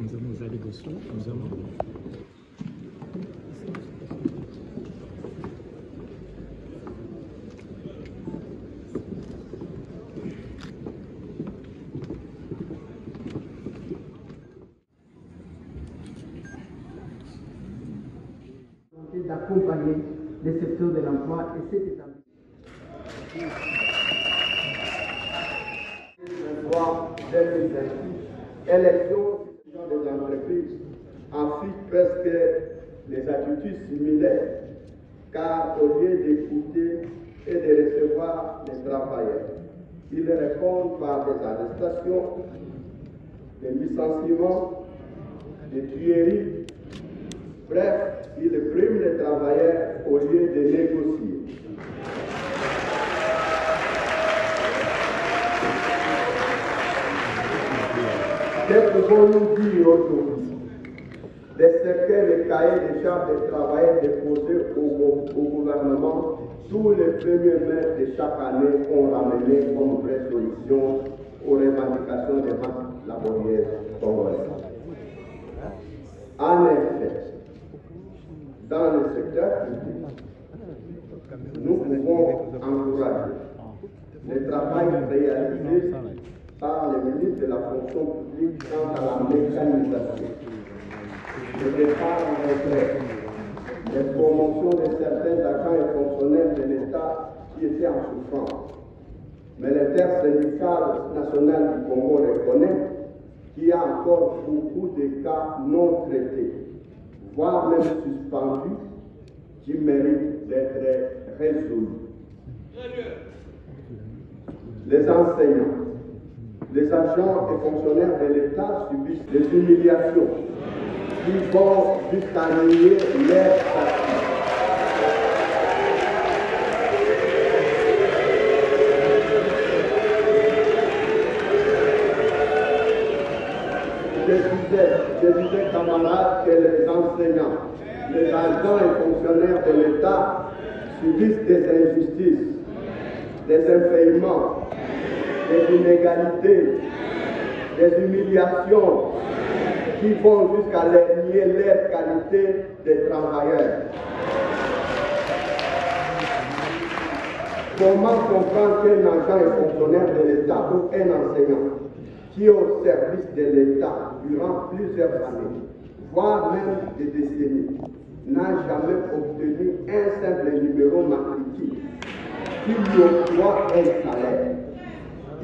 nous allons aller dessus, nous allons... d'accompagner les secteurs de l'emploi et cet établissement. Élection des entreprises affiche presque les attitudes similaires, car au lieu d'écouter et de recevoir les travailleurs, ils répondent par des arrestations, des licenciements, des tueries. Bref, ils priment les travailleurs au lieu de négocier. Que pouvons-nous dire aujourd'hui? Les secteurs, les cahiers des charges des travailleurs déposés au gouvernement, tous les premiers mai de chaque année ont ramené comme vraie solution aux revendications des masses laborieuses congolaises. En effet, dans le secteur public, nous pouvons encourager le travail réalisé par les ministres de la fonction publique quant à la mécanisation, le départ en retraite, les promotions de certains agents et fonctionnaires de l'État qui étaient en souffrance. Mais l'intersyndicale nationale du Congo reconnaît qu'il y a encore beaucoup de cas non traités, voire même suspendus, qui méritent d'être résolus. Les enseignants, les agents et fonctionnaires de l'État subissent des humiliations qui vont jusqu'à nier leur statut. Je disais, camarades, que les enseignants, les agents et fonctionnaires de l'État subissent des injustices, des impayements, des inégalités, des humiliations qui vont jusqu'à nier leur qualité de travailleurs. Comment comprendre qu'un agent et fonctionnaire de l'État ou un enseignant qui est au service de l'État durant plusieurs années, voire même des décennies, n'a jamais obtenu un simple numéro matricule qui lui octroie un salaire?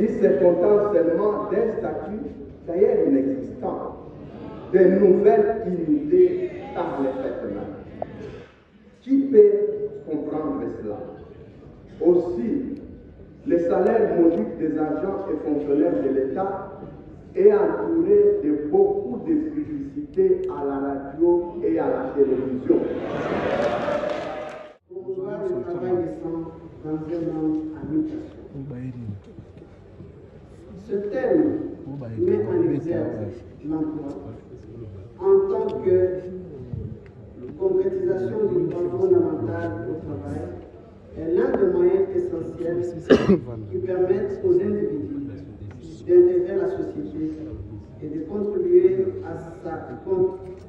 Il se contente seulement d'un statut d'ailleurs inexistant, de nouvelles idées par les fêtes même. Qui peut comprendre cela? Aussi, le salaire modique des agents et fonctionnaires de l'État est entouré de beaucoup de publicités à la radio et à la télévision. Promouvoir le travail décent dans un monde en mutation. Ce thème met en exergue l'emploi en tant que concrétisation du droit fondamental au travail est l'un des moyens essentiels qui permettent aux individus d'intégrer la société et de contribuer à sa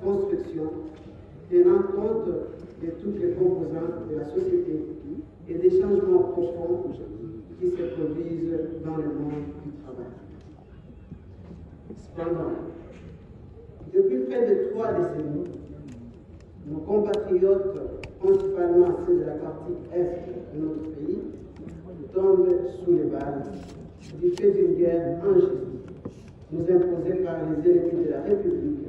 construction, tenant compte de toutes les composantes de la société et des changements profonds qui se produisent dans le monde du travail. Cependant, depuis près de 3 décennies, nos compatriotes, principalement ceux de la partie est de notre pays, tombent sous les balles du fait d'une guerre injuste nous imposée par les ennemis de la République,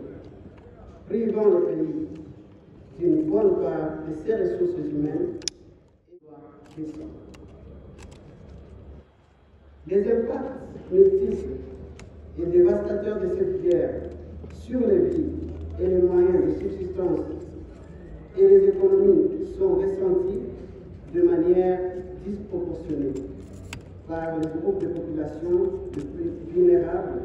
privant le pays d'une bonne part de ses ressources humaines et droits décents. Les impacts multiples et dévastateurs de cette guerre sur les vies et les moyens de subsistance et les économies sont ressentis de manière disproportionnée par les groupes de population les plus vulnérables,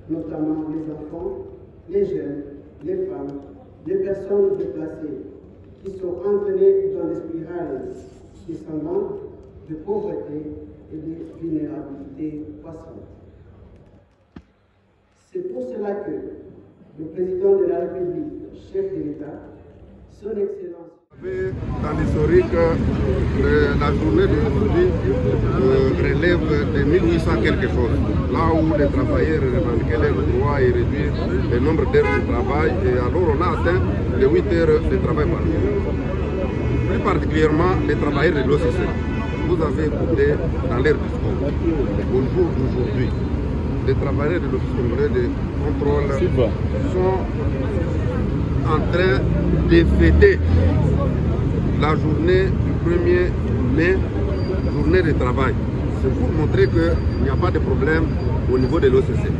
notamment les enfants, les jeunes, les femmes, les personnes déplacées, qui sont entraînées dans des spirales descendantes de pauvreté et de vulnérabilité croissante. C'est pour cela que, le président de la République, chef de l'État, son Excellence. Dans l'historique, la journée d'aujourd'hui relève de 1800 quelque chose, là où les travailleurs revendiquaient leurs droits et réduire le nombre d'heures de travail, et alors on a atteint les 8 heures de travail par jour. Plus particulièrement les travailleurs de l'OCC. Vous avez écouté dans leur discours, au jour d'aujourd'hui, les travailleurs de l'Office congolais de contrôle sont en train de fêter la journée du 1er mai, journée de travail. C'est pour montrer qu'il n'y a pas de problème au niveau de l'OCC.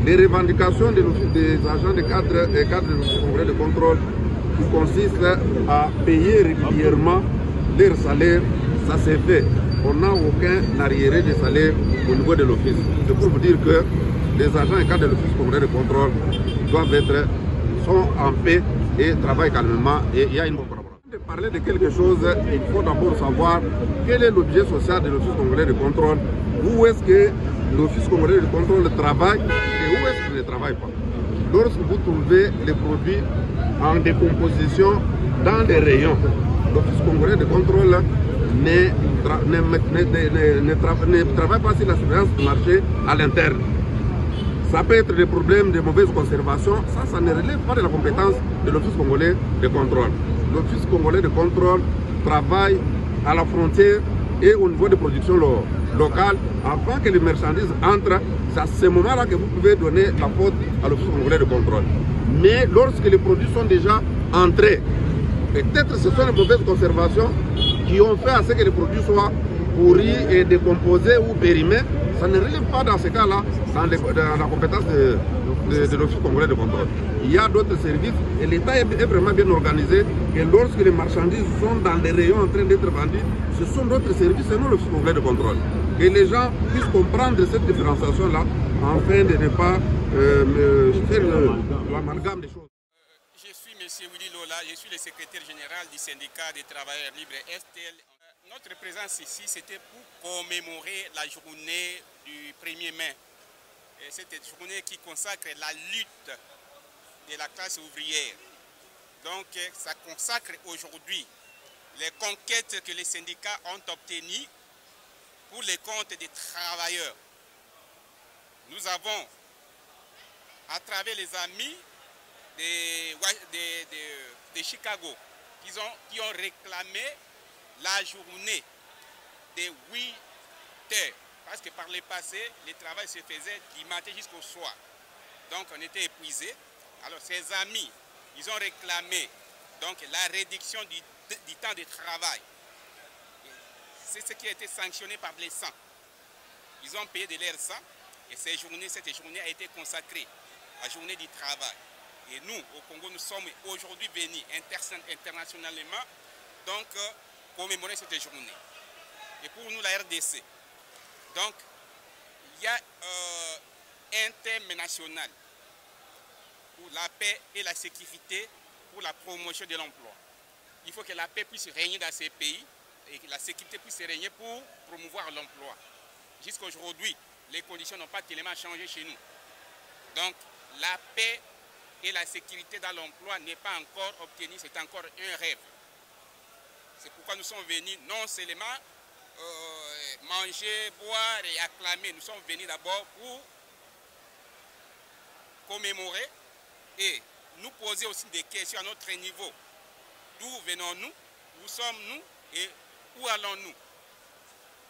Les revendications des agents de cadre de l'Office congolais de contrôle qui consistent à payer régulièrement leur salaire, ça s'est fait. On n'a aucun arriéré de salaire au niveau de l'office. C'est pour vous dire que les agents et cadres de l'Office congolais de contrôle sont en paix et travaillent calmement, et il y a une bonne collaboration. De parler de quelque chose, il faut d'abord savoir quel est l'objet social de l'Office congolais de contrôle, où est-ce que l'Office congolais de contrôle travaille et où est-ce qu'il ne travaille pas. Lorsque vous trouvez les produits en décomposition dans les rayons, l'Office congolais de contrôle ne travaille pas sur la surveillance du marché à l'interne. Ça peut être des problèmes de mauvaise conservation, ça ne relève pas de la compétence de l'Office congolais de contrôle. L'Office congolais de contrôle travaille à la frontière et au niveau de production locale avant que les marchandises entrent. C'est à ce moment-là que vous pouvez donner la faute à l'Office congolais de contrôle. Mais lorsque les produits sont déjà entrés, peut-être ce sont les mauvaises conservations qui ont fait à ce que les produits soient pourris et décomposés ou périmés. Ça ne relève pas dans ce cas-là dans la compétence de l'Office congolais de contrôle. Il y a d'autres services et l'État est vraiment bien organisé, et lorsque les marchandises sont dans les rayons en train d'être vendues, ce sont d'autres services et non l'Office congolais de contrôle. Que les gens puissent comprendre cette différenciation-là afin de ne pas faire l'amalgame des choses. Je suis M. Willy Lola, je suis le secrétaire général du syndicat des travailleurs libres STL. Notre présence ici, c'était pour commémorer la journée du 1er mai. Et cette journée qui consacre la lutte de la classe ouvrière. Donc ça consacre aujourd'hui les conquêtes que les syndicats ont obtenues pour les comptes des travailleurs. Nous avons, à travers les amis de Chicago, qui ont réclamé la journée de 8 heures. Parce que par le passé, le travail se faisait du matin jusqu'au soir. Donc on était épuisés. Alors ces amis, ils ont réclamé donc, la réduction du temps de travail. C'est ce qui a été sanctionné par les sangs. Ils ont payé de leur sang et cette journée a été consacrée à la journée du travail. Et nous, au Congo, nous sommes aujourd'hui venus internationalement donc, commémorer cette journée. Et pour nous, la RDC, donc, il y a un thème national pour la paix et la sécurité, pour la promotion de l'emploi. Il faut que la paix puisse régner dans ces pays et que la sécurité puisse régner pour promouvoir l'emploi. Jusqu'à aujourd'hui, les conditions n'ont pas tellement changé chez nous. Donc, la paix et la sécurité dans l'emploi n'est pas encore obtenue, c'est encore un rêve. C'est pourquoi nous sommes venus non seulement manger, boire et acclamer. Nous sommes venus d'abord pour commémorer et nous poser aussi des questions à notre niveau. D'où venons-nous, où sommes-nous et où allons-nous?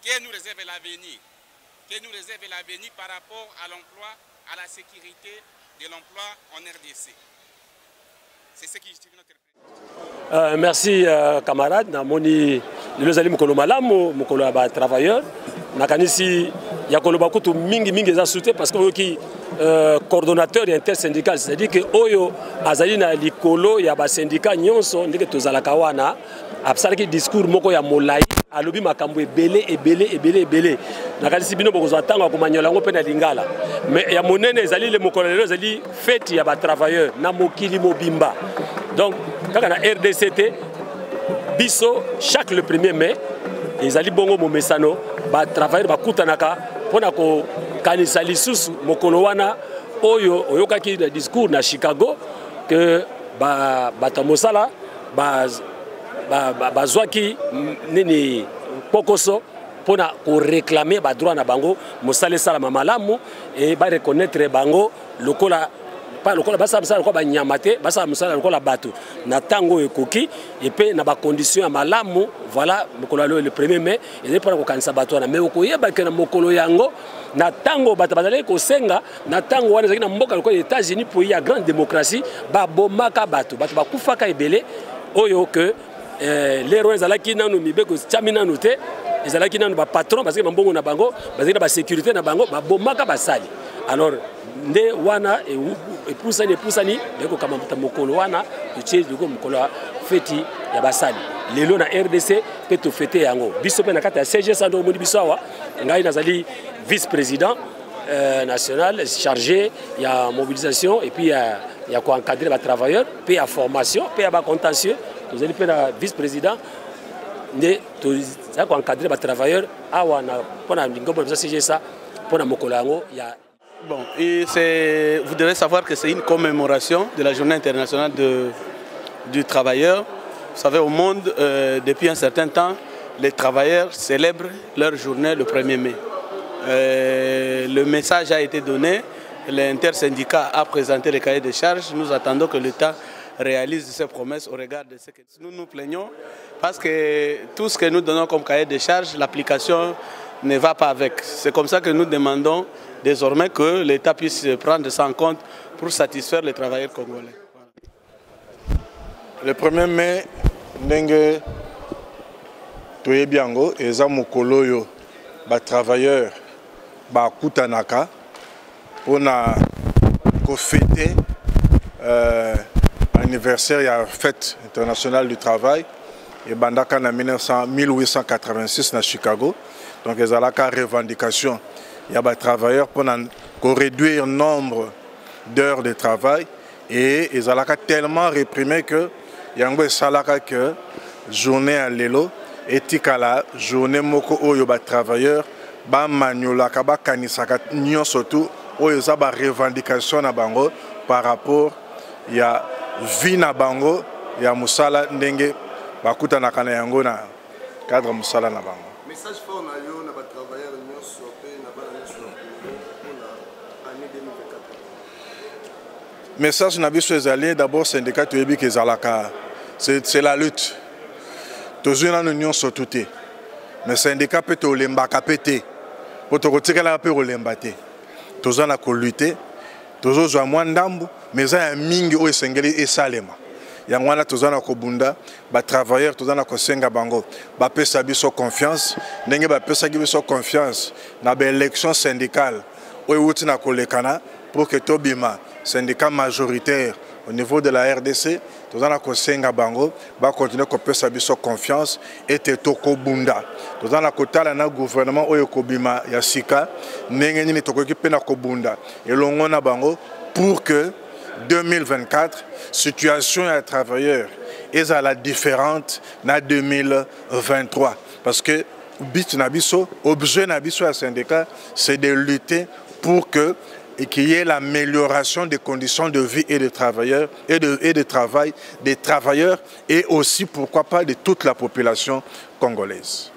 Que nous réserve l'avenir? Que nous réserve l'avenir par rapport à l'emploi, à la sécurité de l'emploi en RDC? C'est ce qui justifie notre présentation. Merci camarade. Namoni lezali mukolo malamu mukolo ya ba travailleurs. Nakanisi ya koloba kutu mingi za soutien parce que oyoki coordonnateur intersyndical, c'est-à-dire que oyo azali na likolo ya ba syndicat nyonso ndike tozalaka wana absalaki discours moko ya molai alobi makambo ebele nakanisi bino bokozwa tanga komanyola ngo pe na lingala mais ya monene ezali le mokolo lelo ezali fête ya ba travailleurs na mokili mobimba. Donc kaka na RDCT biso chaque le 1er mai ezali bongo momesano ba travailleurs bakutanaka pona ko kanisa lisusu mokolo wana oyo oyokaki le discours na Chicago que bato mosala bazwaki nini pokoso pona ko réclamer ba droit na bango mosala salama malamu et ba reconnaître bango lokola pas lokola basa mosala lokola banyamate basa mosala lokola bato na tango ekoki et pe na ba condition ya malamu voilà mokolo le 1er mai et pour ko kanisa bato na mais ko yeba ke na mokolo yango na tango bato bazali ko senga na tango wana zaki na mboka lokola États-Unis pour ya grande démocratie ba bomaka bato bakufaka ebele oyo que les rois ezalaki nanu mibeko chamina noté ezalaki nanu ba patron parce que mbongo na bango bazali na ba sécurité na bango ba bomaka basali alors nde wana et poussani beko kama mokolo wana tutie liko mokolo feti ya basali lelo na RDC pe to fete yango biso pe na kata ya CGS ndo moni biso awa ngai nazali vice-président national chargé ya mobilisation et puis ya ko encadrer ba travailleurs puis ya formation puis ya ba contentieux nous allons faire vice-président pour encadrer les travailleurs pour Bon, et vous devez savoir que c'est une commémoration de la journée internationale du travailleur. Vous savez, au monde, depuis un certain temps, les travailleurs célèbrent leur journée le 1er mai. Le message a été donné, l'intersyndicat a présenté les cahiers de charges. Nous attendons que l'État réalise ces promesses au regard de ce que nous nous plaignons, parce que tout ce que nous donnons comme cahier de charges, l'application ne va pas avec. C'est comme ça que nous demandons désormais que l'État puisse prendre ça en compte pour satisfaire les travailleurs congolais. Le 1er mai, ndenge toyebiango eza mokolo yo ba travailleurs ba kutanaka pona ko fêter anniversaire ya fête internationale du travail et bandaka na 1886 na Chicago. Donc ils ont la revendication il y a des travailleurs pour réduire le nombre d'heures de travail et ils ont tellement réprimé que il y a que journée à l'élo et tikala journée moko oyo ba travailleurs ba maniola ka ba kanisaka nyo surtout oyo za ba revendication na bango par rapport ya vie na bango ya musala ndenge bakuta na kana yango na cadre musala na bango. Message fort na yo na ba travailleurs nyonso pe na ba nyonso na année 2024. Message na biso ezali d'abord syndicat toyebi ke zalaka c'est la lutte. Toujours na nyonso tuté. Mais syndicat peut to lembaka pété. Pour to kotikala pe rolemba té. Toujours na ko lutter. Toujours zo mwa ndambu mais za mingi o esengeli esalema. Yangwana tozana ko bunda ba travailleurs tozana ko senga bango ba pesa biso confiance ndenge ba pesa biso confiance na ba élection syndicale o wuti na kolekana pour que tobima syndicat majoritaire au niveau de la RDC tozana ko senga bango ba continuer ko pesa biso confiance et toko bunda tozana ko tala na gouvernement oyo kobima ya sika ndenge nini tokoki pena ko bunda elongo na bango pour que 2024, situation à travailleurs est à la différente na 2023. Parce que but nabiso, objet nabiso à syndicat, c'est de lutter pour que qu'il y ait l'amélioration des conditions de vie et de travailleurs et de travail des travailleurs et aussi pourquoi pas de toute la population congolaise.